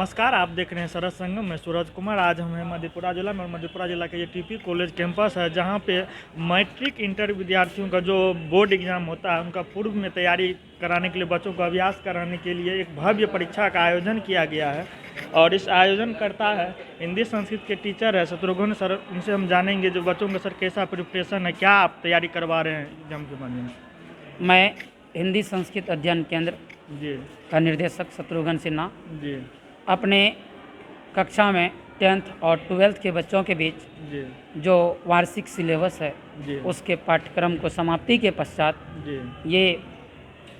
नमस्कार, आप देख रहे हैं सरस संगम में सूरज कुमार। आज हम हैं मधेपुरा जिला में और मधेपुरा जिला का ये टीपी कॉलेज कैंपस है, जहां पे मैट्रिक इंटर विद्यार्थियों का जो बोर्ड एग्जाम होता है उनका पूर्व में तैयारी कराने के लिए, बच्चों को अभ्यास कराने के लिए एक भव्य परीक्षा का आयोजन किया गया है। और इस आयोजन करता है हिंदी संस्कृत के टीचर है शत्रुघ्न सर। उनसे हम जानेंगे जो बच्चों का सर कैसा प्रिपरेशन है, क्या आप तैयारी करवा रहे हैं एग्जाम के बारे में। मैं हिंदी संस्कृत अध्ययन केंद्र जी का निर्देशक शत्रुघ्न सिन्हा जी अपने कक्षा में 10th और 12th के बच्चों के बीच जी जो वार्षिक सिलेबस है जी उसके पाठ्यक्रम को समाप्ति के पश्चात जी ये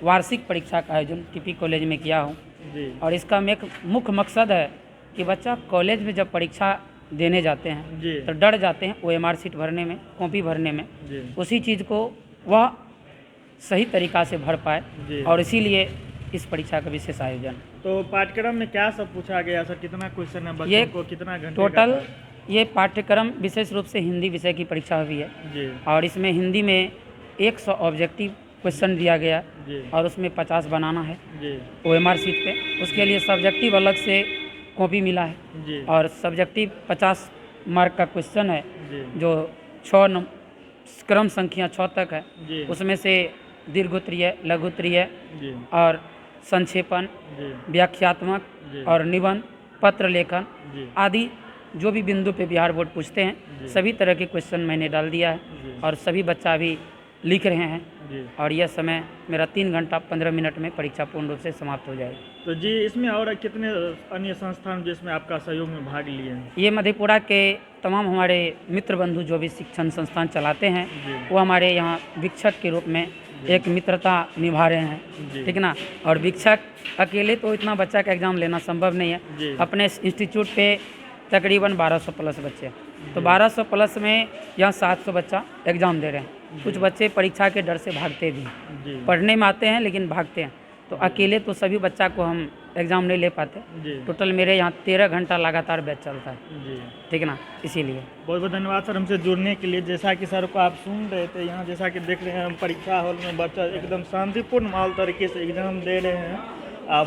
वार्षिक परीक्षा का आयोजन टीपी कॉलेज में किया हूँ। जी और इसका मुख्य मकसद है कि बच्चा कॉलेज में जब परीक्षा देने जाते हैं जी तो डर जाते हैं OMR सीट भरने में, कॉपी भरने में। जी उसी चीज़ को वह सही तरीक़ा से भर पाए जी। और इसीलिए इस परीक्षा का विशेष आयोजन। तो पाठ्यक्रम में क्या सब पूछा गया सर, कितना क्वेश्चन है, ये बच्चों को कितना घंटे टोटल का? ये पाठ्यक्रम विशेष रूप से हिंदी विषय की परीक्षा हुई है जी और इसमें हिंदी में 100 ऑब्जेक्टिव क्वेश्चन दिया गया जी और उसमें 50 बनाना है जी OMR सीट पे। उसके लिए सब्जेक्टिव अलग से कॉपी मिला है जी और सब्जेक्टिव 50 मार्क का क्वेश्चन है जी जो 6 क्रम संख्या 6 तक है। जी उसमें से दीर्घोत्तरीय, लघुत्तरीय जी और संक्षेपण, जी व्याख्यात्मक जी और निबंध, पत्र लेखन जी आदि जो भी बिंदु पे बिहार बोर्ड पूछते हैं जी। सभी तरह के क्वेश्चन मैंने डाल दिया है जी और सभी बच्चा अभी लिख रहे हैं जी। और यह समय मेरा 3 घंटा 15 मिनट में परीक्षा पूर्ण रूप से समाप्त हो जाएगी। तो जी इसमें और कितने अन्य संस्थान जिसमें आपका सहयोग में भाग लिए हैं? ये मधेपुरा के तमाम हमारे मित्र बंधु जो भी शिक्षण संस्थान चलाते हैं जी वो हमारे यहाँ वीक्षक के रूप में एक मित्रता निभा रहे हैं, जी ठीक ना। और वीक्षक अकेले तो इतना बच्चा का एग्ज़ाम लेना संभव नहीं है। जी अपने इंस्टीट्यूट पे तकरीबन 1200 प्लस बच्चे हैं, तो जी। 1200 प्लस में यहाँ 700 बच्चा एग्ज़ाम दे रहे हैं। कुछ जी। बच्चे परीक्षा के डर से भागते भी हैं, जी पढ़ने में आते हैं लेकिन भागते हैं। तो अकेले तो सभी बच्चा को हम एग्ज़ाम नहीं ले पाते। जी टोटल मेरे यहाँ 13 घंटा लगातार बैच चलता है, जी। ठीक ना। इसीलिए बहुत बहुत धन्यवाद सर हमसे जुड़ने के लिए। जैसा कि सर को आप सुन रहे थे, यहाँ जैसा कि देख रहे हैं हम परीक्षा हॉल में बच्चा एकदम शांतिपूर्ण माहौल तरीके से एग्ज़ाम दे रहे हैं।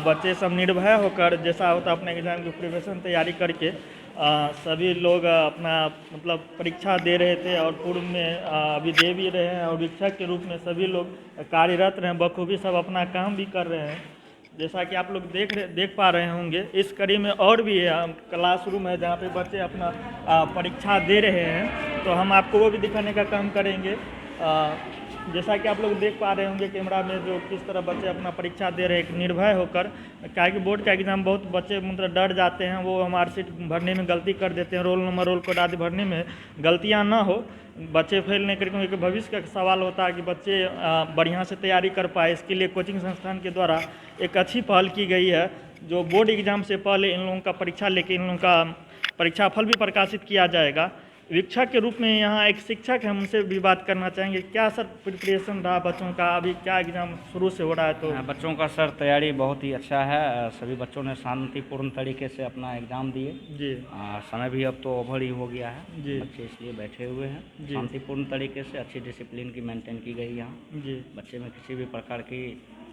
बच्चे सब निर्भय होकर जैसा होता अपने एग्ज़ाम की प्रिपरेशन तैयारी करके सभी लोग अपना मतलब परीक्षा दे रहे थे और पूर्व में अभी दे भी रहे हैं और शिक्षक के रूप में सभी लोग कार्यरत रहे, बखूबी सब अपना काम भी कर रहे हैं। जैसा कि आप लोग देख पा रहे होंगे, इस कड़ी में और भी क्लासरूम है जहाँ पे बच्चे अपना परीक्षा दे रहे हैं, तो हम आपको वो भी दिखाने का काम करेंगे। जैसा कि आप लोग देख पा रहे होंगे कैमरा में जो किस तरह बच्चे अपना परीक्षा दे रहे हैं निर्भय होकर। क्या कि बोर्ड का एग्ज़ाम बहुत बच्चे मतलब डर जाते हैं, वो हमारे सीट भरने में गलती कर देते हैं, रोल नंबर रोल कोड आदि भरने में गलतियां ना हो, बच्चे फेल नहीं करें, क्योंकि भविष्य का सवाल होता है कि बच्चे बढ़िया से तैयारी कर पाए। इसके लिए कोचिंग संस्थान के द्वारा एक अच्छी पहल की गई है, जो बोर्ड एग्ज़ाम से पहले इन लोगों का परीक्षा लेके इन लोगों का परीक्षा फल भी प्रकाशित किया जाएगा। शिक्षक के रूप में यहाँ एक शिक्षक है, उनसे भी बात करना चाहेंगे। क्या सर प्रिपरेशन रहा बच्चों का, अभी क्या एग्ज़ाम शुरू से हो रहा है? तो बच्चों का सर तैयारी बहुत ही अच्छा है। सभी बच्चों ने शांतिपूर्ण तरीके से अपना एग्ज़ाम दिए। जी समय भी अब तो ओवर ही हो गया है, जी बच्चे इसलिए बैठे हुए हैं। जी। शांतिपूर्ण तरीके से अच्छी डिसिप्लिन की मेंटेन की गई यहाँ। जी बच्चे में किसी भी प्रकार की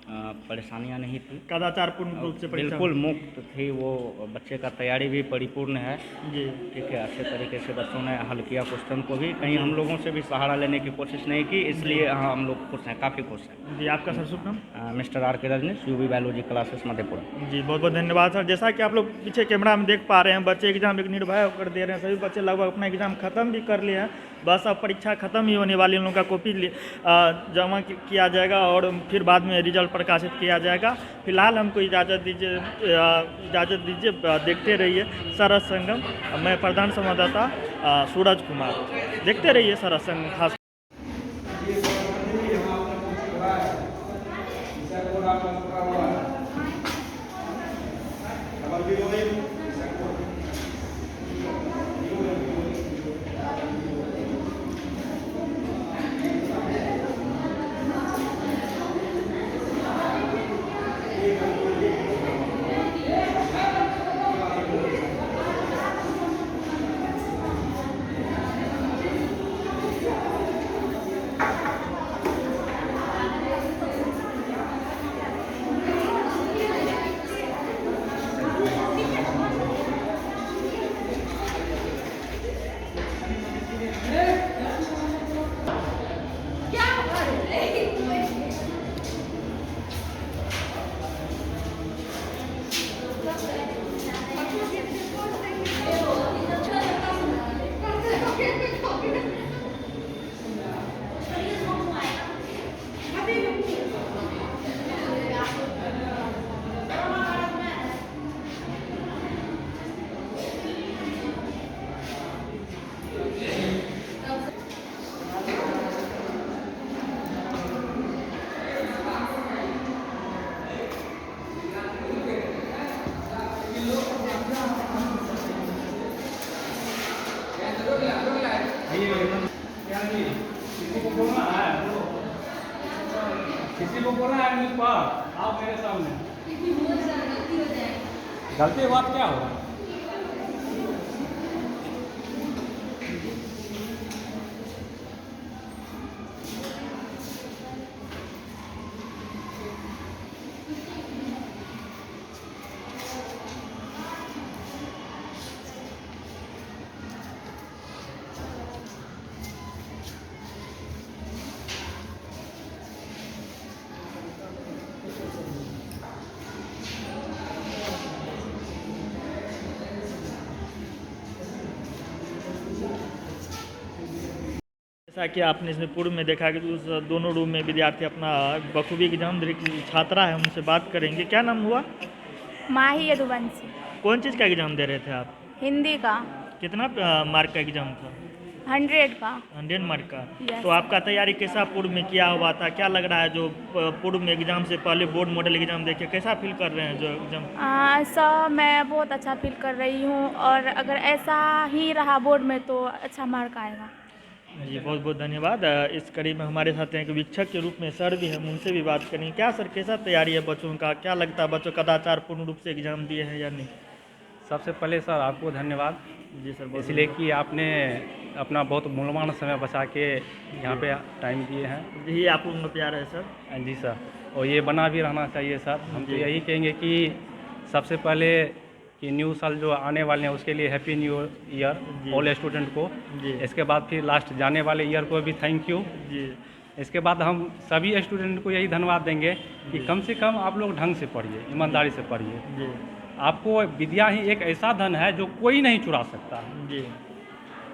परेशानियाँ नहीं थी, कदाचारपूर्ण रूप से परीक्षा बिल्कुल मुक्त थी वो। बच्चे का तैयारी भी परिपूर्ण है, जी ठीक है। अच्छे तरीके से बच्चों ने हल किया क्वेश्चन को भी, कहीं हम लोगों से भी सहारा लेने की कोशिश नहीं की, इसलिए हम लोग खुश हैं, काफ़ी खुश हैं। जी। आपका सर शुभ नाम? Mister R K Rajneesh, UB biology classes Madhepura. जी बहुत बहुत धन्यवाद सर। जैसा कि आप लोग पीछे कैमरा में देख पा रहे हैं, बच्चे एग्जाम एक निर्भय होकर दे रहे हैं। सभी बच्चे लगभग अपना एग्जाम खत्म भी कर लिए हैं, बस अब परीक्षा खत्म ही होने वाली। इन लोगों का कॉपी जमा किया जाएगा और फिर बाद में रिजल्ट प्रकाशित किया जाएगा। फिलहाल हमको इजाज़त दीजिए, देखते रहिए सरस संगम। मैं प्रधान संवाददाता सूरज कुमार, देखते रहिए सरस संगम। खास किसी को बोलना है न्यूज़ पर आओ मेरे सामने। गलती बात क्या होगा? जैसा कि आपने इसमें पूर्व में देखा कि उस दोनों रूम में विद्यार्थी अपना बखूबी एग्जाम दे रही छात्रा है, उनसे बात करेंगे। क्या नाम हुआ? माही यदुवंशी। कौन चीज़ का एग्जाम दे रहे थे आप? हिंदी का। कितना मार्क का एग्जाम था? 100 का। 100 मार्क का। Yes. तो आपका तैयारी कैसा पूर्व में किया हुआ था? क्या लग रहा है जो पूर्व में एग्जाम से पहले बोर्ड मॉडल एग्जाम देखे कैसा फील कर रहे हैं जो एग्जाम? सर मैं बहुत अच्छा फील कर रही हूँ और अगर ऐसा ही रहा बोर्ड में तो अच्छा मार्क आएगा। जी बहुत बहुत धन्यवाद। इस कड़ी में हमारे साथ एक वीक्षक के रूप में सर भी हैं, उनसे भी बात करेंगे। क्या सर कैसा तैयारी है बच्चों का? क्या लगता है बच्चों कदाचार पूर्ण रूप से एग्जाम दिए हैं या नहीं? सबसे पहले सर आपको धन्यवाद, जी सर। बहुत इसलिए कि आपने अपना बहुत मूल्यवान समय बचा के यहाँ पे टाइम दिए हैं। यही आप लोगों का प्यार है सर। जी सर, और ये बना भी रहना चाहिए सर। हम तो जी। यही कहेंगे कि सबसे पहले कि न्यू साल जो आने वाले हैं उसके लिए हैप्पी न्यू ईयर जी। ऑल स्टूडेंट को। जी। इसके बाद फिर लास्ट जाने वाले ईयर को भी थैंक यू। जी इसके बाद हम सभी स्टूडेंट को यही धन्यवाद देंगे कि जी। कम से कम आप लोग ढंग से पढ़िए, ईमानदारी से पढ़िए। जी आपको विद्या ही एक ऐसा धन है जो कोई नहीं चुरा सकता। जी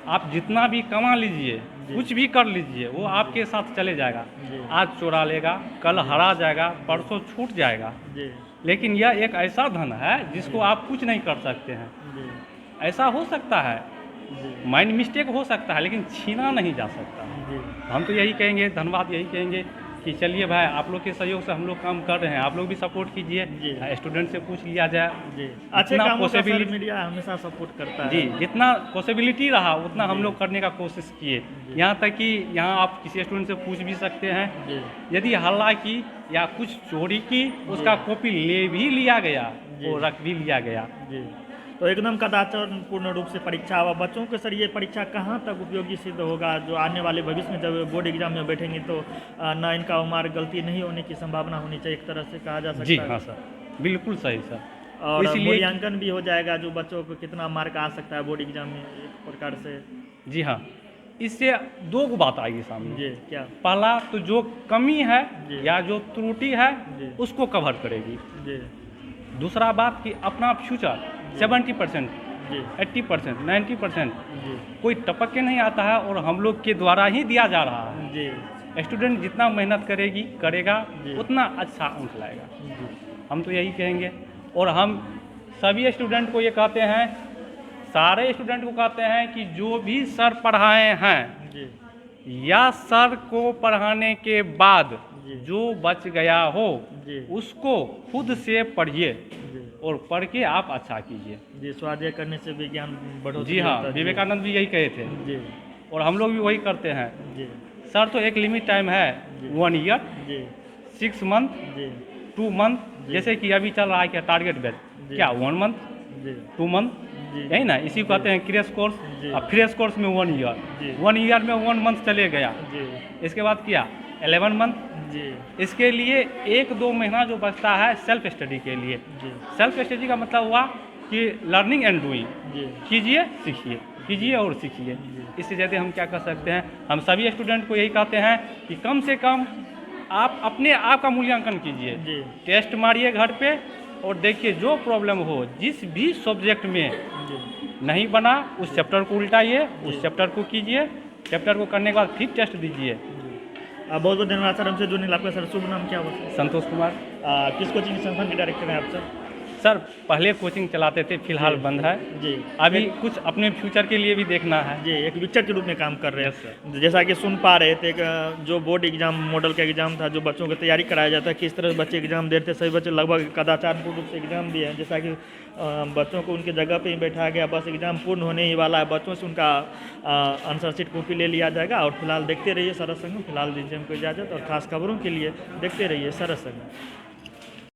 आप जितना भी कमा लीजिए, जी। कुछ भी कर लीजिए, वो आपके साथ चले जाएगा। जी। आज चुरा लेगा, कल हरा जाएगा, परसों छूट जाएगा। जी लेकिन यह एक ऐसा धन है जिसको आप कुछ नहीं कर सकते हैं। जी ऐसा हो सकता है, जी माइंड मिस्टेक हो सकता है, लेकिन छीना नहीं जा सकता। जी हम तो यही कहेंगे, धन्यवाद यही कहेंगे कि चलिए भाई, आप लोग के सहयोग से हम लोग काम कर रहे हैं, आप लोग भी सपोर्ट जी। कीजिए, स्टूडेंट से पूछ लिया जाए। जी अच्छे जितना कामों का सर possibility- मीडिया हमेशा सपोर्ट करता है। जी, जितना पॉसिबिलिटी रहा उतना हम जी। लोग करने का कोशिश किए। जी। यहाँ तक कि यहाँ आप किसी स्टूडेंट से पूछ भी सकते हैं, जी यदि हल्ला की या कुछ चोरी की, उसका जी। कॉपी ले भी लिया गया, जी। वो रख भी लिया गया। जी तो एकदम कदाचार पूर्ण रूप से परीक्षा हुआ बच्चों के। सर ये परीक्षा कहाँ तक उपयोगी सिद्ध होगा जो आने वाले भविष्य में जब बोर्ड एग्जाम में बैठेंगे तो ना इनका उम्र गलती नहीं होने की संभावना होनी चाहिए, एक तरह से कहा जा सकता जी है। हाँ सर, बिल्कुल सही सर। और इसलिए मूल्यांकन भी हो जाएगा जो बच्चों को कितना मार्क आ सकता है बोर्ड एग्जाम में, एक प्रकार से। जी हाँ, इससे दो बात आएगी सामने। जी क्या? पहला तो जो कमी है जी। या जो त्रुटि है जी। उसको कवर करेगी। जी दूसरा बात कि अपना फ्यूचर 70%, जी 80%, 90% जी कोई टपक के नहीं आता है और हम लोग के द्वारा ही दिया जा रहा है। जी स्टूडेंट जितना मेहनत करेगा जी। उतना अच्छा अंक लाएगा। जी हम तो यही कहेंगे, और हम सभी स्टूडेंट को ये कहते हैं, सारे स्टूडेंट को कहते हैं कि जो भी सर पढ़ाए हैं जी या सर को पढ़ाने के बाद जी। जो बच गया हो जी। उसको खुद से पढ़िए जी और पढ़ के आप अच्छा कीजिए। जी स्वाध्याय करने से विज्ञान बढ़ोतरी जी हाँ, होता है। विवेकानंद भी यही कहे थे जी और हम लोग भी वही करते हैं। जी सर तो एक लिमिट टाइम है, जी। 1 ईयर, जी 6 मंथ, जी 2 मंथ, जी। जैसे कि अभी चल रहा है क्या टारगेट बैच, जी। क्या 1 मंथ, जी 2 मंथ, जी यही ना, इसी को कहते हैं क्रैश कोर्स। जी। अब फ्रेश कोर्स में 1 जी। ईयर, 1 ईयर में 1 मंथ चले गया, जी इसके बाद क्या 11 मंथ। जी इसके लिए 1-2 महीना जो बचता है सेल्फ स्टडी के लिए। जी सेल्फ स्टडी का मतलब हुआ कि लर्निंग एंड डूइंग, जी कीजिए सीखिए, कीजिए और सीखिए। इससे ज़्यादा हम क्या कर सकते हैं? हम सभी स्टूडेंट को यही कहते हैं कि कम से कम आप अपने आप का मूल्यांकन कीजिए, जी टेस्ट मारिए घर पे और देखिए जो प्रॉब्लम हो, जिस भी सब्जेक्ट में जी नहीं बना उस चैप्टर को उल्टाइए, जी। उस चैप्टर को कीजिए, चैप्टर को करने के बाद फिर टेस्ट दीजिए। बहुत बहुत धन्यवाद सर हमसे जुड़ने आपका। सर शुभ नाम क्या हुआ? संतोष कुमार, किस कोचिंग संस्थान के डायरेक्टर हैं आप सर? सर पहले कोचिंग चलाते थे, फिलहाल बंद है जी अभी, कुछ अपने फ्यूचर के लिए भी देखना है। जी एक विचर के रूप में काम कर रहे Yes, हैं। जैसा कि सुन पा रहे थे कि जो बोर्ड एग्जाम मॉडल का एग्जाम था, जो बच्चों की तैयारी कराया जाता है, किस तरह बच्चे एग्जाम देते थे, सभी बच्चे लगभग कदाचारपूर्ण रूप से एग्जाम दिए हैं। जैसा कि बच्चों को उनकी जगह पे ही बैठाया गया, बस एग्जाम पूर्ण होने ही वाला है, बच्चों से उनका आंसर शीट कॉपी ले लिया जाएगा। और फिलहाल देखते रहिए सरस संगम, फिलहाल दीजिए हमको इजाज़त, और खास खबरों के लिए देखते रहिए सरस संगम।